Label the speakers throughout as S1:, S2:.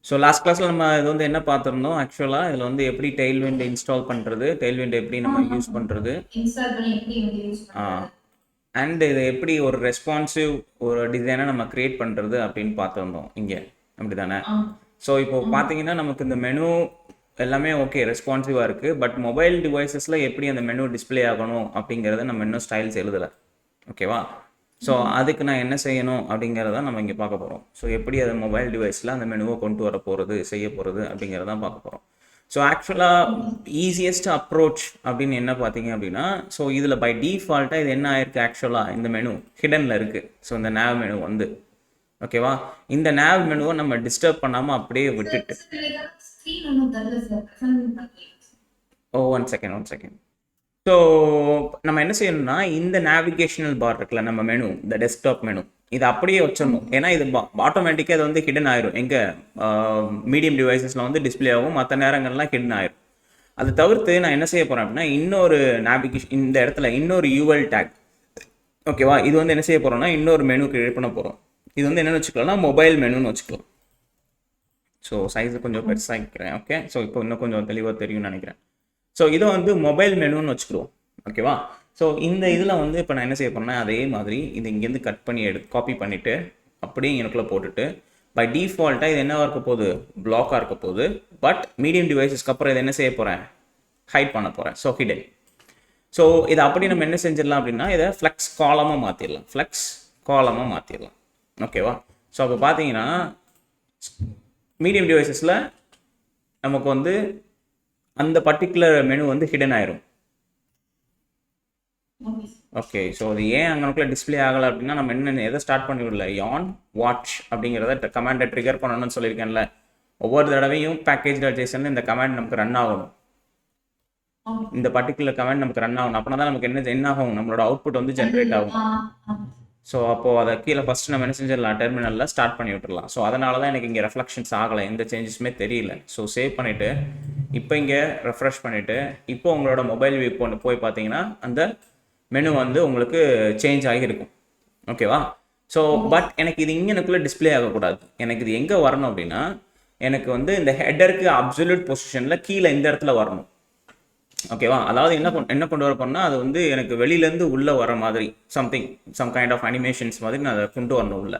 S1: So last கிளாஸில் நம்ம இது வந்து என்ன பார்த்துருந்தோம் ஆக்சுவலாக இதில் வந்து எப்படி டெய்ல்விண்ட் இன்ஸ்டால் பண்ணுறது, டெய்ல்விண்ட் எப்படி நம்ம யூஸ் பண்ணுறது,
S2: இன்ஸ்டால் பண்ணி எப்படி வந்து யூஸ் பண்றது.
S1: அண்ட் இது எப்படி ஒரு ரெஸ்பான்சிவ் ஒரு டிசைனை நம்ம க்ரியேட் பண்ணுறது அப்படின்னு பார்த்துருந்தோம் இங்கே, அப்படி தானே? ஸோ இப்போ பார்த்தீங்கன்னா நமக்கு இந்த மெனு எல்லாமே ஓகே ரெஸ்பான்சிவாக இருக்குது. பட் மொபைல் டிவைசஸில் எப்படி அந்த மெனு டிஸ்பிளே ஆகணும் அப்படிங்கிறத நம்ம இன்னும் ஸ்டைல்ஸ் எழுதலை. ஓகேவா? ஸோ அதுக்கு நான் என்ன செய்யணும் அப்படிங்கிறத நம்ம இங்கே பார்க்க போகிறோம். ஸோ எப்படி அது மொபைல் டிவைஸில் அந்த மெனுவை கொண்டு வர போகிறது, செய்ய போகிறது அப்படிங்கிறதான் பார்க்க போகிறோம். ஸோ ஆக்சுவலாக ஈஸியஸ்ட் அப்ரோச் அப்படின்னு என்ன பார்த்தீங்க அப்படின்னா, ஸோ இதில் பை டிஃபால்ட்டாக இது என்ன ஆயிருக்கு, ஆக்சுவலாக இந்த மெனு ஹிடனில் இருக்குது. ஸோ இந்த nav மெனு வந்து ஓகேவா, இந்த nav மெனுவை நம்ம டிஸ்டர்ப் பண்ணாமல் அப்படியே விட்டுட்டு
S2: ஸ்க்ரீன் ஒன்றும் தரல சார்.
S1: One second. ஸோ நம்ம என்ன செய்யணும்னா, இந்த நேவிகேஷனல் பார் இருக்குல்ல நம்ம மெனு, இந்த டெஸ்க்டாப் மெனு, இது அப்படியே வச்சிடணும். ஏன்னா இது ஆட்டோமேட்டிக்காக இது வந்து ஹிடன் ஆயிரும். எங்கே மீடியம் டிவைசஸில் வந்து டிஸ்பிளே ஆகும், மற்ற நேரங்கள்லாம் ஹிடன் ஆயிரும். அதை தவிர்த்து நான் என்ன செய்ய போகிறேன் அப்படின்னா, இன்னொரு நேவிகேஷன் இந்த இடத்துல இன்னொரு யூஎல் டேக், ஓகேவா, இது வந்து என்ன செய்ய போகிறோம்னா இன்னொரு மெனு கிரியேட் பண்ண போகிறோம். இது வந்து என்னென்னு வச்சுக்கலாம்னா மொபைல் மெனுன்னு வச்சுக்கலாம். ஸோ சைஸு கொஞ்சம் பெருசாகிக்கிறேன். ஓகே, ஸோ இப்போ இன்னும் கொஞ்சம் தெளிவாக தெரியும்னு நினைக்கிறேன். ஸோ இதை வந்து மொபைல் மெனுன்னு வச்சுக்கிறோம். ஓகேவா? ஸோ இந்த இதில் வந்து இப்போ நான் என்ன செய்ய போகிறேன்னா, அதே மாதிரி இது இங்கேருந்து கட் பண்ணி காப்பி பண்ணிவிட்டு அப்படியே எனக்குள்ளே போட்டுட்டு, பை டிஃபால்ட்டாக இது என்னவாக இருக்க போகுது, பிளாக்காக இருக்க போகுது. பட் மீடியம் டிவைஸஸ்க்கு அப்புறம் இதை என்ன செய்ய போகிறேன், ஹைட் பண்ண போகிறேன். So hidden. ஸோ இதை அப்படி நம்ம என்ன செஞ்சிடலாம் அப்படின்னா, இதை ஃப்ளெக்ஸ் காலமாக மாற்றிடலாம். ஓகேவா? ஸோ அப்போ பார்த்தீங்கன்னா மீடியம் டிவைசஸில் நமக்கு வந்து அந்த பர்டிகுலர் மெனு வந்து ஹிடன் ஆயிரும். ஓகே, ஸோ அது ஏன் அங்கனுக்குள்ள டிஸ்பிளே ஆகலை அப்படின்னா, நம்ம என்ன எதை ஸ்டார்ட் பண்ணி விடல, யான் வாட்ச் அப்படிங்கிறத கமாண்டை ட்ரிகர் பண்ணணும்னு சொல்லியிருக்கேன்ல. ஒவ்வொரு தடவையும் பேக்கேஜ்.json இந்த கமாண்ட் நமக்கு ரன் ஆகணும். இந்த பர்டிகுலர் கமாண்ட் நமக்கு ரன் ஆகணும். அப்படின்னா தான் நமக்கு என்ன ஆகும், நம்மளோட அவுட்புட் வந்து ஜென்ரேட் ஆகும். ஸோ அப்போது அதை கீழே ஃபஸ்ட்டு நம்ம என்ன செஞ்சிடலாம், டெர்மினலில் ஸ்டார்ட் பண்ணி விட்டுடலாம். ஸோ அதனால தான் எனக்கு இங்கே ரெஃப்ளெக்ஷன்ஸ் ஆகலை, எந்த சேஞ்சஸுமே தெரியல. ஸோ சேவ் பண்ணிவிட்டு இப்போ இங்கே ரெஃப்ரெஷ் பண்ணிவிட்டு இப்போ உங்களோட மொபைல் வியூ போய் பார்த்தீங்கன்னா அந்த மெனு வந்து உங்களுக்கு சேஞ்ச் ஆகியிருக்கும். ஓகேவா? ஸோ பட் எனக்கு இது இங்கனுக்குள்ளே டிஸ்பிளே ஆகக்கூடாது. எனக்கு இது எங்கே வரணும் அப்படின்னா, எனக்கு வந்து இந்த ஹெட்டருக்கு அப்சல்யூட் பொசிஷனில் கீழே இந்த இடத்துல வரணும். ஓகேவா? அதாவது என்ன கொண்டு வர போறேன்னா, அது வந்து எனக்கு வெளியிலேருந்து உள்ளே வர மாதிரி சம் கைண்ட் ஆஃப் அனிமேஷன்ஸ் மாதிரி நான் அதை கொண்டு வரணும் உள்ள.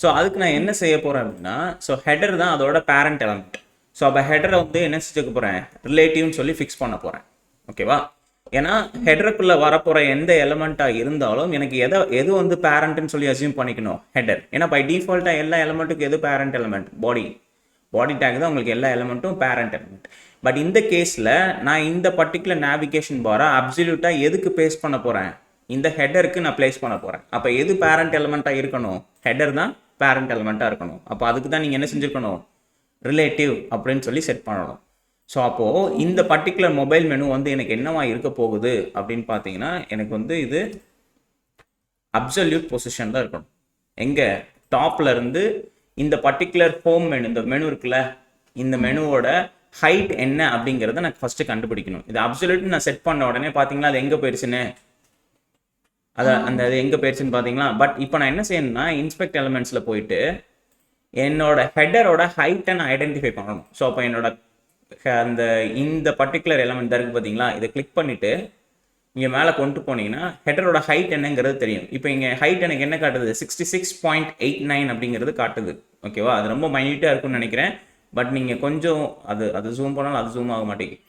S1: ஸோ அதுக்கு நான் என்ன செய்ய போகிறேன் அப்படின்னா, ஸோ ஹெடர் தான் அதோட பேரண்ட் எலமெண்ட். ஸோ அப்போ ஹெடரை வந்து என்ன செஞ்சுக்க போகிறேன், ரிலேட்டிவ்னு சொல்லி ஃபிக்ஸ் பண்ண போகிறேன். ஓகேவா? ஏன்னா ஹெடருக்குள்ளே வரப்போகிற எந்த எலமெண்ட்டாக இருந்தாலும் எனக்கு எது வந்து பேரண்ட்னு சொல்லி அசியூம் பண்ணிக்கணும், ஹெடர். ஏன்னா பை டிஃபால்ட்டாக எல்லா எலமெண்ட்டுக்கும் எது பேரண்ட் எலமெண்ட், பாடி டேக் தான் உங்களுக்கு எல்லா எலமெண்ட்டும் பேரண்ட் எலமெண்ட். பட் இந்த கேஸில் நான் இந்த பர்டிகுலர் நேவிகேஷன் பாரை அப்சல்யூட்டாக எதுக்கு பேஸ் பண்ண போகிறேன், இந்த ஹெடருக்கு நான் பிளேஸ் பண்ண போகிறேன். அப்போ எது பேரண்ட் எலமெண்ட்டாக இருக்கணும், ஹெடர் தான் பேரண்ட் எலமெண்ட்டாக இருக்கணும். அப்போ அதுக்கு தான் நீங்கள் என்ன செஞ்சுருக்கணும், ரிலேட்டிவ் அப்படின்னு சொல்லி செட் பண்ணணும். ஸோ அப்போது இந்த பர்டிகுலர் மொபைல் மெனு வந்து எனக்கு என்னவா இருக்க போகுது அப்படின்னு பார்த்தீங்கன்னா, எனக்கு வந்து இது அப்சல்யூட் பொசிஷன் தான் இருக்கணும். எங்கே, டாப்ல இருந்து இந்த பர்டிகுலர் ஹோம் மெனு, இந்த மெனு இருக்குல்ல, இந்த மெனுவோட ஹைட் என்ன அப்படிங்கிறத நான் ஃபர்ஸ்ட் கண்டுபிடிக்கணும். இது அப்சல்யூட் நான் செட் பண்ண உடனே பார்த்தீங்களா அது எங்கே போயிடுச்சுன்னு, அது எங்கே போயிடுச்சுன்னு பார்த்தீங்களா. பட் இப்போ நான் என்ன செய்யணும்னா, இன்ஸ்பெக்ட் எலிமெண்ட்ஸில் போயிட்டு என்னோட ஹெடரோட ஹைட்டை நான் ஐடென்டிஃபை பண்ணணும். ஸோ அப்போ என்னோட இந்த பர்டிகுலர் எலமெண்ட் இருக்குது பார்த்தீங்களா, இதை கிளிக் பண்ணிவிட்டு இங்கே மேலே கொண்டு போனீங்கன்னா ஹெடரோட ஹைட் என்னங்கிறது தெரியும். இப்போ இங்கே ஹைட் எனக்கு என்ன காட்டுது, 66.89 அப்படிங்கிறது காட்டுது. ஓகேவா? அது ரொம்ப மைன்யூட்டாக இருக்கும்னு நினைக்கிறேன். பட் நீங்கள் கொஞ்சம் அது ஜூம் பண்ணாலும் அது ஜூம் ஆக மாட்டேங்குது.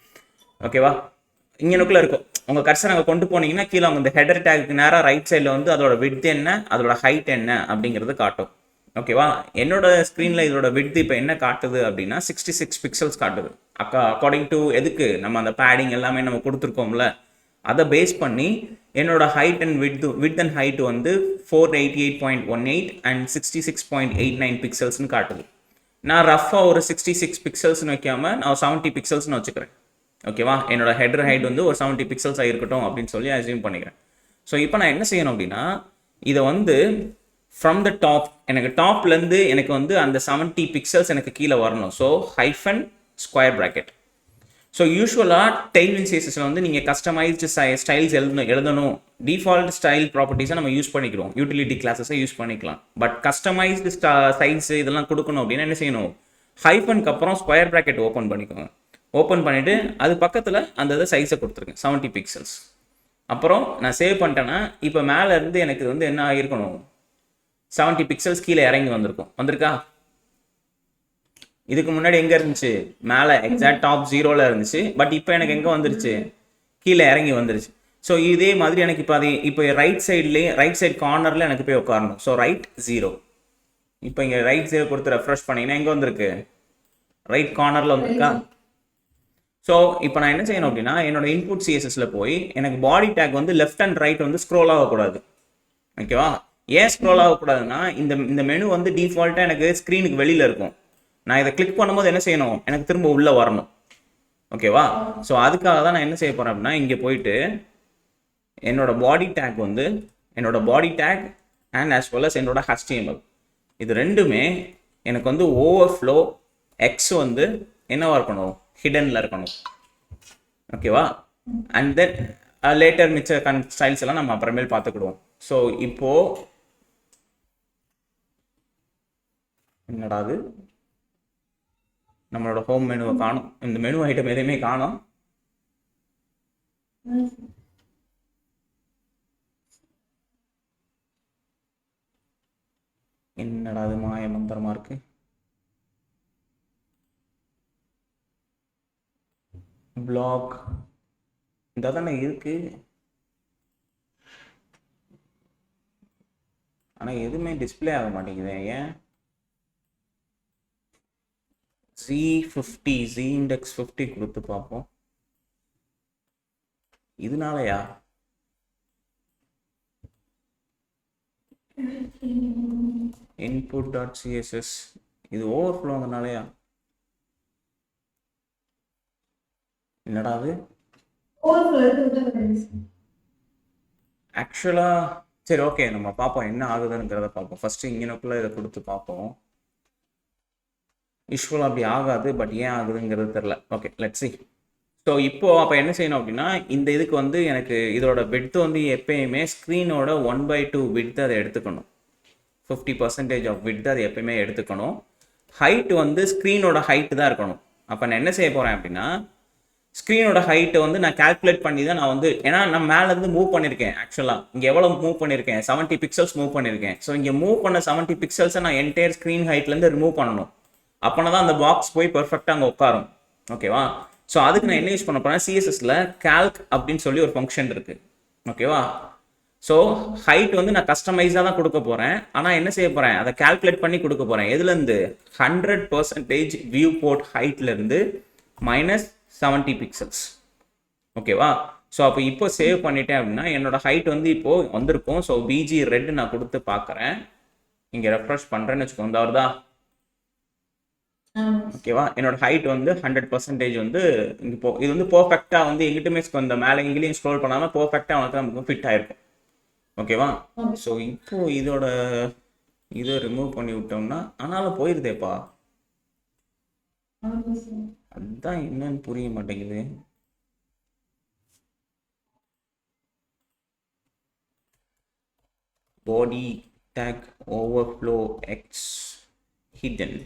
S1: ஓகேவா? இங்கனுக்குள்ளே இருக்கும், உங்கள் கர்சர் அங்கே கொண்டு போனீங்கன்னா கீழே அவங்க இந்த ஹெடர் டேக்கு நேராக ரைட் சைடில் வந்து அதோட விட்த் என்ன, அதோட ஹைட் என்ன அப்படிங்கிறது காட்டும். ஓகேவா? என்னோட ஸ்க்ரீனில் இதோட விட்த் இப்போ என்ன காட்டுது அப்படின்னா 66 பிக்சல்ஸ் காட்டுது. அக்கார்டிங் டு எதுக்கு, நம்ம அந்த பேடிங் எல்லாமே நம்ம கொடுத்துருக்கோம்ல, அதை பேஸ் பண்ணி என்னோட height and width and height வந்து 488.18 அண்ட் 66.89 பிக்சல்ஸ்னு காட்டுது. நான் ரஃபாக ஒரு 66 பிக்சல்ஸ்னு வைக்காமல் நான் 70 பிக்சல்ஸ்னு வச்சுக்கிறேன். ஓகேவா? என்னோட ஹெடர் ஹைட் வந்து ஒரு 70 பிக்சல்ஸ் ஆகிருக்கட்டும் அப்படின்னு சொல்லி அசியூம் பண்ணிக்கிறேன். ஸோ இப்போ நான் என்ன செய்யணும் அப்படின்னா, இதை வந்து ஃப்ரம் த டாப், எனக்கு டாப்லேருந்து எனக்கு வந்து அந்த 70 பிக்சல்ஸ் எனக்கு கீழே வரணும். So hyphen square bracket. So யூஸ்வலாக டெய்ல்விண்ட் சிஎஸ்எஸ்ல வந்து நீங்கள் கஸ்டமைஸ்டு ஸ்டைல்ஸ் எழுதணும். டிஃபால்ட் ஸ்டைல் ப்ராப்பர்ட்டிஸை நம்ம யூஸ் பண்ணிக்கிறோம், யூட்டிலிட்டி கிளாஸஸை யூஸ் பண்ணிக்கலாம். பட் கஸ்டமைஸ்டு ஸ்டைல்ஸ் இதெல்லாம் கொடுக்கணும் அப்படின்னா என்ன செய்யணும், ஹைஃபனுக்கு அப்புறம் ஸ்கொயர் ப்ராக்கெட் ஓப்பன் பண்ணிக்கோங்க. ஓப்பன் பண்ணிவிட்டு அது பக்கத்தில் அந்த இதை சைஸை கொடுத்துருங்க 70 பிக்சல்ஸ். அப்புறம் நான் சேவ் பண்ணிட்டேன்னா இப்போ மேலே இருந்து எனக்கு வந்து என்ன ஆகிருக்கணும், 70 பிக்சல்ஸ் கீழே இறங்கி வந்திருக்கும். வந்திருக்கா? இதுக்கு முன்னாடி எங்கே இருந்துச்சு, மேலே எக்ஸாக்ட் டாப் 0ல் இருந்துச்சு. பட் இப்போ எனக்கு எங்கே வந்துருச்சு, கீழே இறங்கி வந்துருச்சு. ஸோ இதே மாதிரி எனக்கு இப்போ ரைட் சைட் கார்னரில் எனக்கு போய் உட்காரணும். So right 0. இப்போ இங்கே ரைட் 0 கொடுத்து ரெஃப்ரெஷ் பண்ணிங்கன்னா எங்கே வந்திருக்கு, ரைட் கார்னரில் வந்திருக்கா? ஸோ இப்போ நான் என்ன செய்யணும் அப்படின்னா, என்னோட இன்புட் சிஎஸ்எஸ்ல போய் எனக்கு பாடி டேக் வந்து லெஃப்ட் அண்ட் ரைட் வந்து ஸ்க்ரோல் ஆகக்கூடாது. ஓகேவா? ஏன் ஸ்க்ரோல் ஆகக்கூடாதுன்னா, இந்த மெனு வந்து டிஃபால்ட்டாக எனக்கு ஸ்க்ரீனுக்கு வெளியில் இருக்கும். நான் இதை கிளிக் பண்ணும்போது என்ன செய்யணும், எனக்கு திரும்ப உள்ளே வரணும். ஓகேவா? ஸோ அதுக்காக தான் நான் என்ன செய்ய போகிறேன் அப்படின்னா, இங்கே போயிட்டு என்னோட பாடி டேக் வந்து என்னோட body tag and as well as என்னோட HTML இது ரெண்டுமே எனக்கு வந்து ஓவர்ஃப்ளோ எக்ஸ் வந்து என்னவா இருக்கணும், ஹிடனில் இருக்கணும். ஓகேவா? அண்ட் தென் லேட்டர் மிச்ச ஸ்டைல்ஸ் எல்லாம் நம்ம அப்புறமேல் பார்த்துக்கிடுவோம். ஸோ இப்போ என்னடா அது, நம்மளோட ஹோம் மெனுவை காணும், இந்த மெனு ஐட்டம் எதையுமே காணும். என்னடா அது மாய மந்திரமா இருக்கு. பிளாக் இந்த தானே இருக்கு, ஆனால் எதுவுமே டிஸ்பிளே ஆக மாட்டேங்குது. ஏன்? Z50 Z இண்டெக்ஸ் 50 கொடுத்து பார்ப்போம். இதனாலயா? input.css இது ஓவர்ஃப்ளோங்கனாலயா? என்னடா அது? ஆக்சுவலா சரி ஓகே, நம்ம பார்ப்போம் என்ன ஆகுதுங்கிறத பார்ப்போம். ஃபர்ஸ்ட் இங்கனக்குள்ள இதை கொடுத்து பார்ப்போம். யூஸ்வலாக அப்படி ஆகாது, பட் ஏன் ஆகுதுங்கிறது தெரில. Okay, let's see. ஸோ இப்போ அப்போ என்ன செய்யணும் அப்படின்னா, இந்த இதுக்கு வந்து எனக்கு இதோட விட்த் வந்து எப்பயுமே ஸ்க்ரீனோட 1/2 விட்த் அதை எடுத்துக்கணும். 50% ஆஃப் விட்த் அது எப்பயுமே எடுத்துக்கணும். ஹைட் வந்து ஸ்க்ரீனோட ஹைட்டு தான் இருக்கணும். அப்போ நான் என்ன செய்ய போகிறேன் அப்படின்னா, ஸ்க்ரீனோட ஹைட்டை வந்து நான் கால்குலேட் பண்ணி தான் நான் வந்து, ஏன்னா நான் மேலேருந்து மூவ் பண்ணியிருக்கேன். ஆக்சுவலாக இங்கே எவ்வளோ மூவ் பண்ணியிருக்கேன், 70 பிக்சல்ஸ் மூவ் பண்ணியிருக்கேன். ஸோ இங்கே மூவ் பண்ண 70 பிக்சல்ஸை நான் என்டையர் ஸ்க்ரீன் ஹைட்லேருந்து ரிமூவ் பண்ணணும். அப்போனா தான் அந்த பாக்ஸ் போய் பெர்ஃபெக்டாக அங்கே உட்காரும். ஓகேவா? ஸோ அதுக்கு நான் என்ன யூஸ் பண்ண போகிறேன், சிஎஸ்எஸ்ல calc அப்படின்னு சொல்லி ஒரு ஃபங்க்ஷன் இருக்குது. ஓகேவா? ஸோ ஹைட் வந்து நான் கஸ்டமைஸாக தான் கொடுக்க போகிறேன். ஆனால் என்ன செய்ய போகிறேன், அதை கால்குலேட் பண்ணி கொடுக்க போகிறேன். எதுலேருந்து, 100% வியூ போர்ட் ஹைட்லேருந்து -70 பிக்சல்ஸ். ஓகேவா? ஸோ அப்போ இப்போ சேவ் பண்ணிட்டேன் அப்படின்னா என்னோட ஹைட் வந்து இப்போது வந்திருக்கும். ஸோ பிஜி ரெட் நான் கொடுத்து பார்க்குறேன். இங்கே ரெஃப்ரெஷ் பண்ணுறேன்னு வச்சுக்கோங்க, வருதா? ஓகேவா? என்னோட ஹைட் வந்து 100% வந்து இப்போ இது வந்து பர்ஃபெக்டாக வந்து எங்கிட்டுமே இந்த மேலே எங்கேயும் ஸ்க்ரோல் பண்ணாமல் பர்ஃபெக்டாக அவனுக்கு நமக்கு ஃபிட் ஆயிருக்கும். ஓகேவா? ஸோ இப்போ இதோட இதை ரிமூவ் பண்ணி விட்டோம்னா ஆனாலும் போயிருதேப்பா. அதுதான் என்னன்னு புரிய மாட்டேங்குது. Body tag overflow x hidden.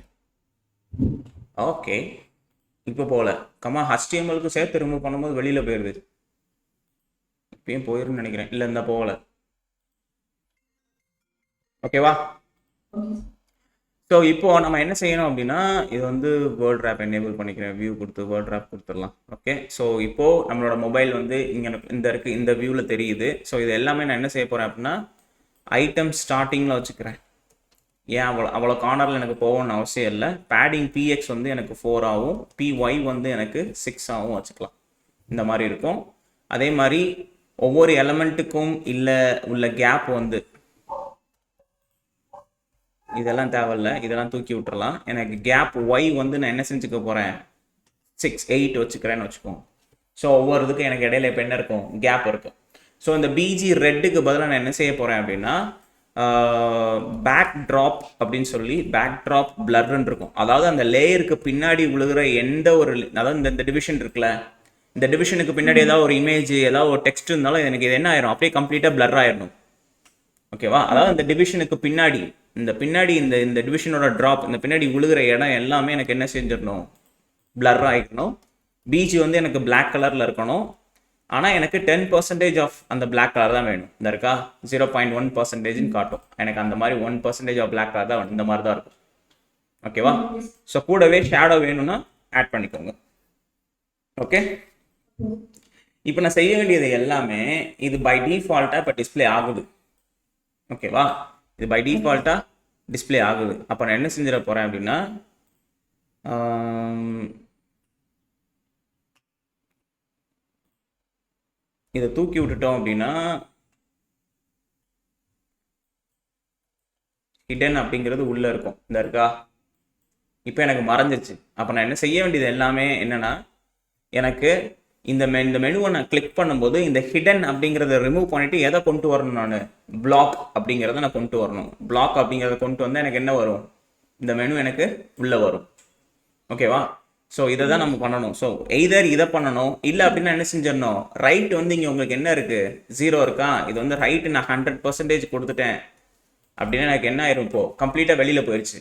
S1: Okay, இப்போ போகல. HTML-க்கு சேர்த்து ரிமூவ் பண்ணும்போது வெளியில் போயிடுது. இப்பயும் போயிருன்னு நினைக்கிறேன். இல்லை, இந்த போகல. ஓகேவா? ஸோ இப்போ நம்ம என்ன செய்யணும் அப்படின்னா, இது வந்து வேர்ல்ட் ரேப் எனேபிள் பண்ணிக்கிறேன். வியூ கொடுத்து வேர்ல்ட் ரேப் கொடுத்துடலாம். ஓகே, ஸோ இப்போது நம்மளோட மொபைல் வந்து இங்கே இந்த வியூவில் தெரியுது. ஸோ இது எல்லாமே நான் என்ன செய்ய போகிறேன் அப்படின்னா, ஐட்டம் ஸ்டார்டிங்கில் வச்சுக்கிறேன். ஏன் அவ்வளோ கார்னரில் எனக்கு போகணும்னு அவசியம் இல்லை. பேடிங் PX வந்து எனக்கு 4 ஆகும், PY வந்து எனக்கு 6 ஆகும் வச்சுக்கலாம். இந்த மாதிரி இருக்கும். அதே மாதிரி ஒவ்வொரு எலமெண்ட்டுக்கும் இல்லை உள்ள கேப் வந்து இதெல்லாம் தேவையில்லை, இதெல்லாம் தூக்கி விட்டுறலாம். எனக்கு கேப் Y வந்து நான் என்ன செஞ்சுக்க போகிறேன், 6, 8 வச்சுக்கிறேன்னு வச்சுக்கோங்க. ஸோ ஒவ்வொரு இதுக்கும் எனக்கு இடையில இப்போ என்ன இருக்கும், கேப் இருக்கும். ஸோ இந்த பிஜி ரெட்டுக்கு பதிலாக நான் என்ன செய்ய போகிறேன் அப்படின்னா, பேக் ட்ராப் அப்படின்னு சொல்லி பேக் ட்ராப் பிளர்ன்னு இருக்கும். அதாவது அந்த லேயருக்கு பின்னாடி விழுகிற எந்த ஒரு, அதாவது இந்த டிவிஷன் இருக்குல்ல, இந்த டிவிஷனுக்கு பின்னாடி ஏதாவது ஒரு இமேஜ் ஏதாவது ஒரு டெக்ஸ்ட் இருந்தாலும் எனக்கு இது என்ன ஆயிரும், அப்படியே கம்ப்ளீட்டாக பிளர் ஆயிடணும். ஓகேவா? அதாவது இந்த டிவிஷனுக்கு பின்னாடி இந்த பின்னாடி இந்த டிவிஷனோட ட்ராப், இந்த பின்னாடி விழுகிற இடம் எல்லாமே எனக்கு என்ன செஞ்சிடணும், பிளர் ஆகிக்கணும். பீச் வந்து எனக்கு பிளாக் கலரில் இருக்கணும். ஆனால் எனக்கு 10% ஆஃப் அந்த பிளாக் கலர் தான் வேணும். இந்த இருக்கா 0.1% காட்டும். எனக்கு அந்த மாதிரி 1% ஆஃப் பிளாக் கலர் தான் இந்த மாதிரி தான் இருக்கும். ஓகேவா? ஸோ கூடவே ஷேடோ வேணும்னா ஆட் பண்ணிக்கோங்க. ஓகே, இப்போ நான் செய்ய வேண்டியது எல்லாமே இது பை டிஃபால்ட்டாக இப்போ டிஸ்பிளே ஆகுது. ஓகேவா? இது பை டிஃபால்ட்டாக டிஸ்பிளே ஆகுது. அப்போ நான் என்ன செஞ்சிட போகிறேன் அப்படின்னா, இதை தூக்கி விட்டுட்டோம் அப்படின்னா ஹிடன் அப்படிங்கிறது உள்ளே இருக்கும். இந்த இருக்கா, இப்போ எனக்கு மறைஞ்சிருச்சு. அப்போ நான் என்ன செய்ய வேண்டியது எல்லாமே என்னன்னா, எனக்கு இந்த மெனுவை நான் கிளிக் பண்ணும்போது இந்த ஹிடன் அப்படிங்கிறத ரிமூவ் பண்ணிட்டு எதை கொண்டு வரணும், நான் பிளாக் அப்படிங்கிறத நான் கொண்டு வரணும். பிளாக் அப்படிங்கிறத கொண்டு வந்தால் எனக்கு என்ன வரும், இந்த மெனு எனக்கு உள்ளே வரும். ஓகேவா? ஸோ இதை தான் நம்ம பண்ணணும். ஸோ எய்தர் இதை பண்ணணும், இல்லை அப்படின்னா என்ன செஞ்சிடணும், ரைட் வந்து இங்கே உங்களுக்கு என்ன இருக்குது, 0 இருக்கா, இது வந்து ரைட்டு நான் 100% கொடுத்துட்டேன் அப்படின்னா எனக்கு என்ன ஆயிரும், இப்போ கம்ப்ளீட்டாக வெளியில் போயிடுச்சு.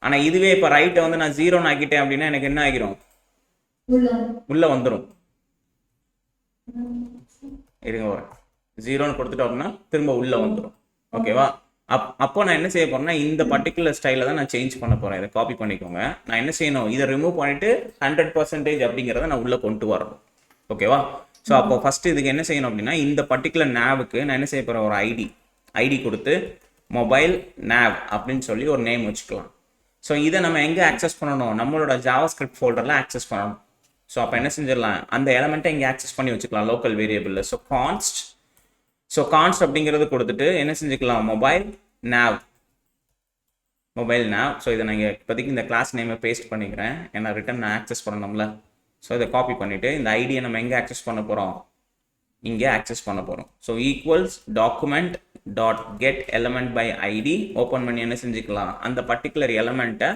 S1: ஆனால் இதுவே இப்போ ரைட்டை வந்து நான் 0 ஆக்கிட்டேன் அப்படின்னா எனக்கு என்ன ஆகிரும், உள்ளே வந்துடும். இருங்க, ஒரு 0 கொடுத்துட்டோம் அப்படின்னா திரும்ப உள்ளே வந்துடும். ஓகேவா? அப்போ நான் என்ன செய்ய போறேன்னா, இந்த பர்டிகுலர் ஸ்டைலில் தான் நான் சேஞ்ச் பண்ண போகிறேன். இதை காப்பி பண்ணிக்கோங்க. நான் என்ன செய்யணும், இதை ரிமூவ் பண்ணிட்டு 100% அப்படிங்கிறத நான் உள்ளே கொண்டு வரணும். ஓகேவா? ஸோ அப்போ ஃபஸ்ட்டு இதுக்கு என்ன செய்யணும் அப்படின்னா, இந்த பர்டிகுலர் நேவுக்கு நான் என்ன செய்ய போகிறேன், ஒரு ஐடி கொடுத்து மொபைல் நேவ் அப்படின்னு சொல்லி ஒரு நேம் வச்சுக்கலாம். ஸோ இதை நம்ம எங்கே ஆக்சஸ் பண்ணணும், நம்மளோட ஜாவாஸ்கிரிப்ட் ஃபோல்டரில் ஆக்சஸ் பண்ணணும். ஸோ அப்போ என்ன செஞ்சிடலாம், அந்த எலமெண்ட்டை இங்கே ஆக்சஸ் பண்ணி வச்சுக்கலாம் லோக்கல் வேரியபிளில். ஸோ கான்ஸ்ட் அப்படிங்கிறது கொடுத்துட்டு என்ன செஞ்சுக்கலாம், மொபைல் நேவ். ஸோ இதை நான் இப்போதைக்கு இந்த கிளாஸ் நேமை பேஸ்ட் பண்ணிக்கிறேன், ஏன்னா ரிட்டன் நான் ஆக்சஸ் பண்ணணும்ல. ஸோ இதை காப்பி பண்ணிவிட்டு இந்த ஐடியை நம்ம எங்கே ஆக்சஸ் பண்ண போகிறோம், இங்கே ஆக்சஸ் பண்ண போகிறோம். So equals document dot get element by ID open பண்ணி என்ன செஞ்சுக்கலாம், அந்த பர்டிகுலர் எலமெண்ட்டை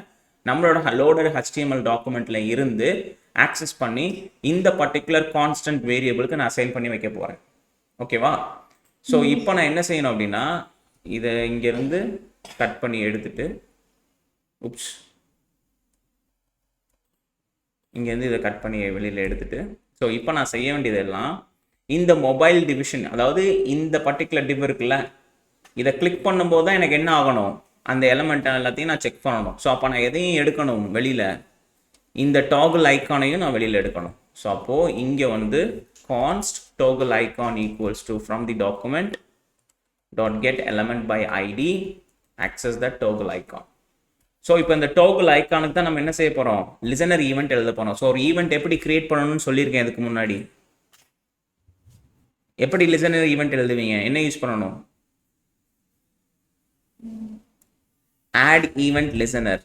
S1: நம்மளோட லோடர் HTML டாக்குமெண்ட்டில் இருந்து ஆக்சஸ் பண்ணி இந்த பர்டிகுலர் கான்ஸ்டன்ட் வேரியபிளுக்கு நான் அசைன் பண்ணி வைக்க போகிறேன். ஓகேவா? ஸோ இப்போ நான் என்ன செய்யணும் அப்படின்னா, இதை இங்கேருந்து கட் பண்ணி எடுத்துட்டு, இங்கேருந்து இதை கட் பண்ணி வெளியில் எடுத்துட்டு, ஸோ இப்போ நான் செய்ய வேண்டியதெல்லாம் இந்த மொபைல் டிவிஷன், அதாவது இந்த பர்டிகுலர் டிவ் இருக்குல்ல, இதை கிளிக் பண்ணும்போது தான் எனக்கு என்ன ஆகணும், அந்த எலமெண்ட் எல்லாத்தையும் நான் செக் பண்ணணும். ஸோ அப்போ நான் எதையும் எடுக்கணும் வெளியில், இந்த டாகுல் ஐக்கானையும் நான் வெளியில் எடுக்கணும். ஸோ அப்போது இங்கே வந்து const toggle icon equals to from the document dot get element by id access that toggle icon. So இப்போ இந்த டோகுல் ஐக்கானுக்கு தான் நம்ம என்ன செய்ய போகிறோம், லிசனர் ஈவெண்ட் எழுத போகிறோம். ஸோ ஒரு ஈவெண்ட் எப்படி கிரியேட் பண்ணணும்னு சொல்லியிருக்கேன் இதுக்கு முன்னாடி. எப்படி லிசனர் ஈவெண்ட் எழுதுவீங்க, என்ன யூஸ் பண்ணணும், ஆட் ஈவெண்ட் லிசனர்.